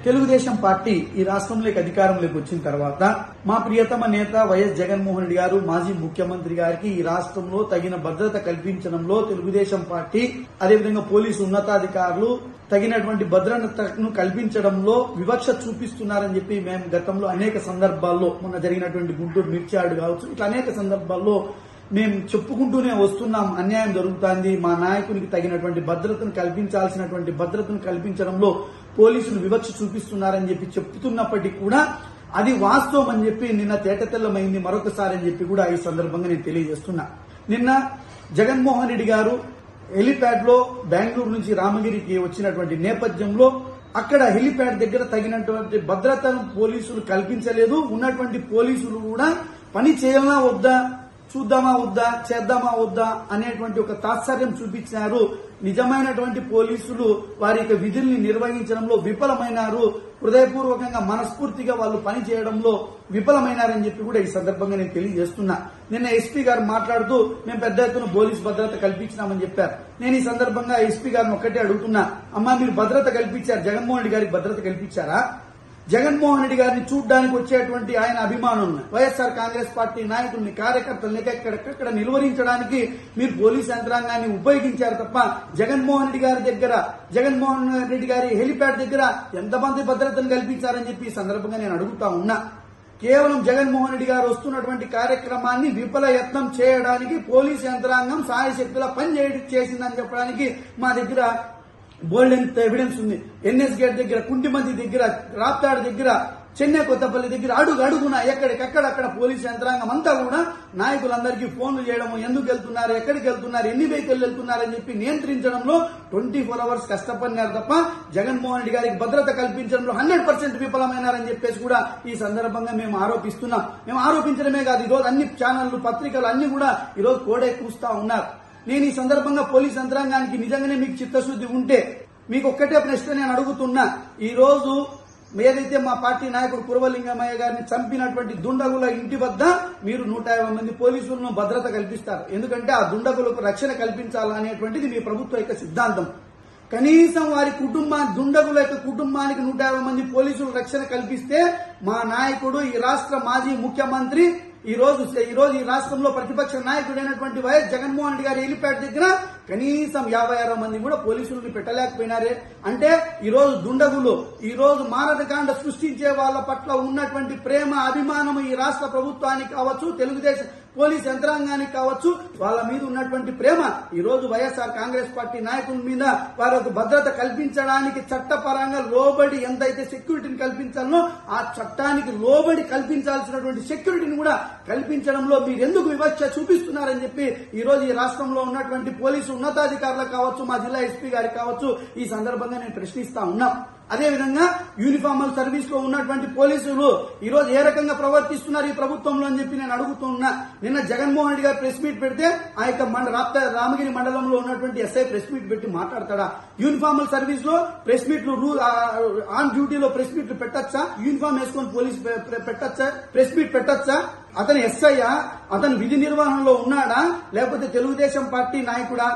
Telugu Desam party ఈ రాష్ట్రంలోకి అధికారంలోకి వచ్చిన తర్వాత మా ప్రియతమ నేత వైఎస్ జగన్మోహన్ రెడ్డి గారు మాజీ ముఖ్యమంత్రి గారికి ఈ రాష్ట్రంలో తగిన భద్రత కల్పించడంలో తెలుగుదేశం పార్టీ అదేవిధంగా పోలీసు ఉన్నతాధికారులు తగినటువంటి భద్రతను కల్పించడంలో వివక్ష చూపిస్తున్నారని చెప్పి మేము గతంలో అనేక సందర్భాల్లో మొన్న జరిగినటువంటి గుంటూరు మిర్చియార్డు కావచ్చు ఇట్లా అనేక సందర్భాల్లో మేము చెప్పుకుంటూనే వస్తున్నాం. అన్యాయం జరుగుతోంది, మా నాయకునికి తగినటువంటి భద్రతను కల్పించాల్సినటువంటి భద్రతను కల్పించడంలో పోలీసులు వివక్ష చూపిస్తున్నారని చెప్పి చెప్తున్నప్పటికీ కూడా అది వాస్తవం అని చెప్పి నిన్న తేటతెల్లమైంది మరొకసారి అని చెప్పి కూడా ఈ సందర్భంగా నేను తెలియజేస్తున్నా. నిన్న జగన్మోహన్ రెడ్డి గారు హెలిప్యాడ్ లో బెంగళూరు నుంచి రామగిరికి వచ్చినటువంటి నేపథ్యంలో అక్కడ హెలిప్యాడ్ దగ్గర తగినటువంటి భద్రతను పోలీసులు కల్పించలేదు. ఉన్నటువంటి పోలీసులు కూడా పని చేయాలా వద్దా, చూద్దామా వద్దా, చేద్దామా వద్దా అనేటువంటి ఒక తాత్సర్యం చూపించారు. నిజమైనటువంటి పోలీసులు వారి యొక్క విధుల్ని నిర్వహించడంలో విఫలమైనారు. హృదయపూర్వకంగా మనస్ఫూర్తిగా వాళ్ళు పని చేయడంలో విఫలమైనారని చెప్పి కూడా ఈ సందర్భంగా నేను తెలియజేస్తున్నా. నిన్న ఎస్పీ గారు మాట్లాడుతూ మేము పెద్ద ఎత్తున పోలీసు భద్రత కల్పించినామని చెప్పారు. నేను ఈ సందర్భంగా ఎస్పీ గారిని ఒక్కటే అడుగుతున్నా, అమ్మా మీరు భద్రత కల్పించారు, జగన్మోహన్ రెడ్డి గారికి భద్రత కల్పించారా? జగన్మోహన్ రెడ్డి గారిని చూడ్డానికి వచ్చేటువంటి ఆయన అభిమానులను, వైఎస్ఆర్ కాంగ్రెస్ పార్టీ నాయకుల్ని, కార్యకర్తలను ఎక్కడెక్కడ నిలువరించడానికి మీరు పోలీసు యంత్రాంగాన్ని ఉపయోగించారు తప్ప జగన్మోహన్ రెడ్డి గారి హెలిప్యాడ్ దగ్గర ఎంతమంది భద్రతను కల్పించారని చెప్పి ఈ సందర్భంగా నేను అడుగుతా ఉన్నా. కేవలం జగన్మోహన్ రెడ్డి గారు వస్తున్నటువంటి కార్యక్రమాన్ని విఫల యత్నం చేయడానికి పోలీసు యంత్రాంగం సాయశక్తుల పని చేసిందని చెప్పడానికి మా దగ్గర బోల్డ్ ఎంత ఎవిడెన్స్ ఉంది. ఎన్ఎస్ గేట్ దగ్గర, కుంటిమంది దగ్గర, రాప్తాడు దగ్గర, చెన్నై కొత్తపల్లి దగ్గర అడుగున ఎక్కడికక్కడ పోలీసు యంత్రాంగం అంతా కూడా నాయకులందరికీ ఫోన్లు చేయడము, ఎందుకు వెళ్తున్నారు, ఎక్కడికి వెళ్తున్నారు, ఎన్ని వెహికల్ వెళ్తున్నారని చెప్పి నియంత్రించడంలో 24 hours కష్టపడినారు తప్ప జగన్మోహన్ రెడ్డి గారికి భద్రత కల్పించడంలో 100% విఫలమైనారని చెప్పేసి కూడా ఈ సందర్భంగా మేము ఆరోపిస్తున్నాం. మేము ఆరోపించడమే కాదు, ఈరోజు అన్ని ఛానళ్లు, పత్రికలు అన్ని కూడా ఈరోజు కోడే కూస్తా ఉన్నారు. నేను ఈ సందర్భంగా పోలీస్ యంత్రాంగానికి నిజంగానే మీకు చిత్తశుద్ది ఉంటే మీకు ఒక్కటే ప్రశ్న నేను అడుగుతున్నా. ఈ రోజు ఏదైతే మా పార్టీ నాయకుడు కురవలింగమయ్య గారిని చంపినటువంటి దుండగుల ఇంటి వద్ద మీరు 150 మంది పోలీసులను భద్రత కల్పిస్తారు. ఎందుకంటే ఆ దుండగులకు రక్షణ కల్పించాలనేటువంటిది మీ ప్రభుత్వ యొక్క సిద్ధాంతం. కనీసం వారి దుండగుల యొక్క కుటుంబానికి 150 మంది పోలీసులు రక్షణ కల్పిస్తే మా నాయకుడు, ఈ రాష్ట్ర మాజీ ముఖ్యమంత్రి, ఈ రోజు ఈ రాష్ట్రంలో ప్రతిపక్ష నాయకుడైనటువంటి వైఎస్ జగన్మోహన్ రెడ్డి గారి హెలిప్యాడ్ దగ్గర కనీసం 56 మంది కూడా పోలీసులను పెట్టలేకపోయినారే. అంటే ఈ రోజు దుండగులు, ఈ రోజు మారదకాండ సృష్టించే వాళ్ళ పట్ల ఉన్నటువంటి ప్రేమ, అభిమానం ఈ రాష్ట్ర ప్రభుత్వానికి కావచ్చు, తెలుగుదేశం పోలీస్ యంత్రాంగానికి కావచ్చు, వాళ్ళ మీద ఉన్నటువంటి ప్రేమ ఈ రోజు వైఎస్ఆర్ కాంగ్రెస్ పార్టీ నాయకుల మీద వారికి భద్రత కల్పించడానికి చట్టపరంగా లోబడి ఎంతైతే సెక్యూరిటీని కల్పించాలనో ఆ చట్టానికి లోబడి కల్పించాల్సినటువంటి సెక్యూరిటీని కూడా కల్పించడంలో మీరెందుకు వివక్ష చూపిస్తున్నారని చెప్పి ఈ రోజు ఈ రాష్ట్రంలో ఉన్నటువంటి పోలీసు ఉన్నతాధికారులకు కావచ్చు, మా జిల్లా ఎస్పీ గారికి కావచ్చు ఈ సందర్భంగా నేను ప్రశ్నిస్తా ఉన్నాం. అదేవిధంగా యూనిఫార్మల్ సర్వీస్ లో ఉన్నటువంటి పోలీసులు ఈ రోజు ఏ రకంగా ప్రవర్తిస్తున్నారు ఈ ప్రభుత్వంలో అని చెప్పి నేను అడుగుతున్నా. నిన్న జగన్మోహన్ రెడ్డి గారు ప్రెస్ మీట్ పెడితే ఆ యొక్క రామగిరి మండలంలో ఉన్నటువంటి ఎస్ఐ ప్రెస్ మీట్ పెట్టి మాట్లాడతాడా? యూనిఫార్మల్ సర్వీస్ లో ప్రెస్ మీట్లు, ఆన్ డ్యూటీలో ప్రెస్ మీట్లు పెట్టచ్చా? యూనిఫామ్ వేసుకొని పోలీస్ పెట్టచ్చా? ప్రెస్ మీట్ పెట్టచ్చా? అతను ఎస్ఐయా? అతను విధి నిర్వహణలో ఉన్నాడా లేకపోతే తెలుగుదేశం పార్టీ నాయకుడా?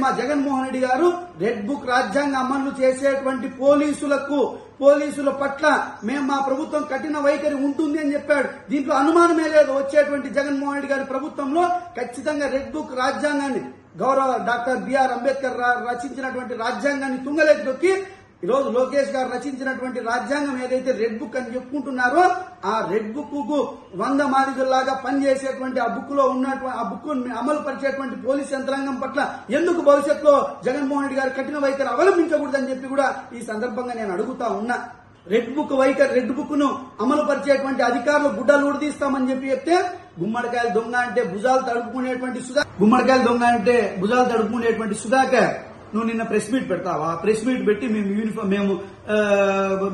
మా జగన్మోహన్ రెడ్డి గారు రెడ్ బుక్ రాజ్యాంగ అమలు చేసేటువంటి పోలీసుల పట్ల మేము మా ప్రభుత్వం కఠిన వైఖరి ఉంటుంది అని చెప్పాడు. దీంట్లో అనుమానమే లేదు. వచ్చేటువంటి జగన్మోహన్ రెడ్డి గారి ప్రభుత్వంలో ఖచ్చితంగా రెడ్ బుక్ రాజ్యాంగాన్ని, గౌరవ డాక్టర్ బిఆర్ అంబేద్కర్ రచించినటువంటి రాజ్యాంగాన్ని తుంగలేకి తొక్కి ఈరోజు లోకేష్ గారు రచించినటువంటి రాజ్యాంగం ఏదైతే రెడ్ బుక్ అని చెప్పుకుంటున్నారో ఆ రెడ్ బుక్ కు 100 మాదిగల్లాగా పనిచేసేటువంటి ఆ బుక్ లో ఉన్నటువంటి ఆ బుక్ అమలు పరిచేటువంటి పోలీస్ యంత్రాంగం పట్ల ఎందుకు భవిష్యత్తులో జగన్మోహన్ రెడ్డి గారు కఠిన వైఖరి అవలంబించకూడదని చెప్పి కూడా ఈ సందర్భంగా నేను అడుగుతా ఉన్నా. రెడ్ బుక్ ను అమలు పరిచేటువంటి అధికారులు గుడ్డలు ఊడదీస్తామని చెప్తే గుమ్మడికాయలు దొంగ అంటే భుజాలు తడుపుకునేటువంటి సుధాకర్ నువ్వు నిన్న ప్రెస్ మీట్ పెడతావా? ప్రెస్ మీట్ పెట్టి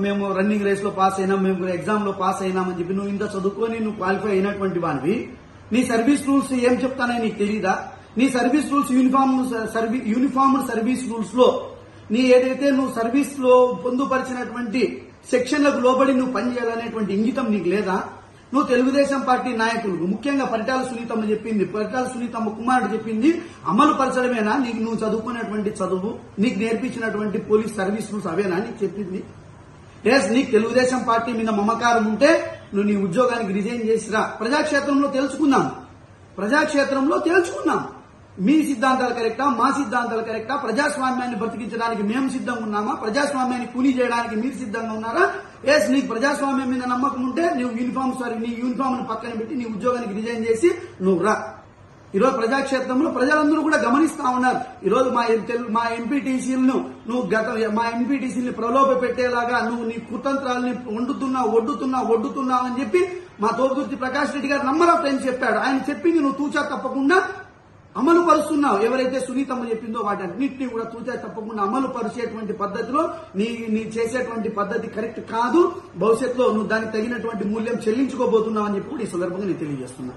మేము రన్నింగ్ రేస్ లో పాస్ అయినాం, మేము ఎగ్జామ్ లో పాస్ అయినామని చెప్పి నువ్వు ఇంత చదువుకొని నువ్వు క్వాలిఫై అయినటువంటి వానివి నీ సర్వీస్ రూల్స్ ఏం చెప్తానని నీకు తెలీదా? నీ service rules uniformed service rules లో నీ ఏదైతే నువ్వు సర్వీస్ లో పొందుపరిచినటువంటి సెక్షన్లకు లోబడి నువ్వు పనిచేయాలనేటువంటి ఇంగితం నీకు లేదా? నువ్వు తెలుగుదేశం పార్టీ నాయకులు ముఖ్యంగా పరిటాల సునీతమ్మ చెప్పింది, పరిటాల సునీతమ్మ కుమారుడు చెప్పింది అమలు పరచడమేనా నువ్వు చదువుకునేటువంటి చదువు, నీకు నేర్పించినటువంటి పోలీస్ సర్వీస్ రూల్స్ అవేనా నీకు చెప్పింది? నీకు తెలుగుదేశం పార్టీ మీద మమకారం ఉంటే నువ్వు నీ ఉద్యోగానికి రిజైన్ చేసిరా. ప్రజాక్షేత్రంలో తెలుసుకుందాం మీ సిద్ధాంతాలు కరెక్టా, మా సిద్ధాంతాలు కరెక్టా, ప్రజాస్వామ్యాన్ని బ్రతికించడానికి మేము సిద్ధంగా ఉన్నామా, ప్రజాస్వామ్యాన్ని కూలీ చేయడానికి మీరు సిద్ధంగా ఉన్నారా? నీకు ప్రజాస్వామ్యం మీద నమ్మకం ఉంటే నువ్వు నీ యూనిఫామ్ పక్కన పెట్టి నీ ఉద్యోగానికి రిజైన్ చేసి నువ్వు రా. ఈరోజు ప్రజాక్షేత్రంలో ప్రజలందరూ కూడా గమనిస్తా ఉన్నారు. ఈరోజు మా ఎంపీటీసీలను మా ఎంపీటీసీని ప్రలోభ పెట్టేలాగా నువ్వు నీ కుతంత్రాలని ఒడ్డుతున్నావు అని చెప్పి మా తోపుదుర్తి ప్రకాష్ రెడ్డి గారు నంబర్ ఆఫ్ టైమ్స్ చెప్పాడు. ఆయన చెప్పింది నువ్వు తూచా తప్పకుండా అమలు పరుస్తున్నావు. ఎవరైతే సునీతమ్మ చెప్పిందో వాటన్నింటినీ కూడా తూచా తప్పకుండా అమలు పరిచేటువంటి పద్ధతిలో నీ చేసేటువంటి పద్ధతి కరెక్ట్ కాదు. భవిష్యత్తులో నువ్వు దానికి తగినటువంటి మూల్యం చెల్లించుకోబోతున్నావు అని చెప్పి కూడా ఈ సందర్భంగా నేను తెలియజేస్తున్నా.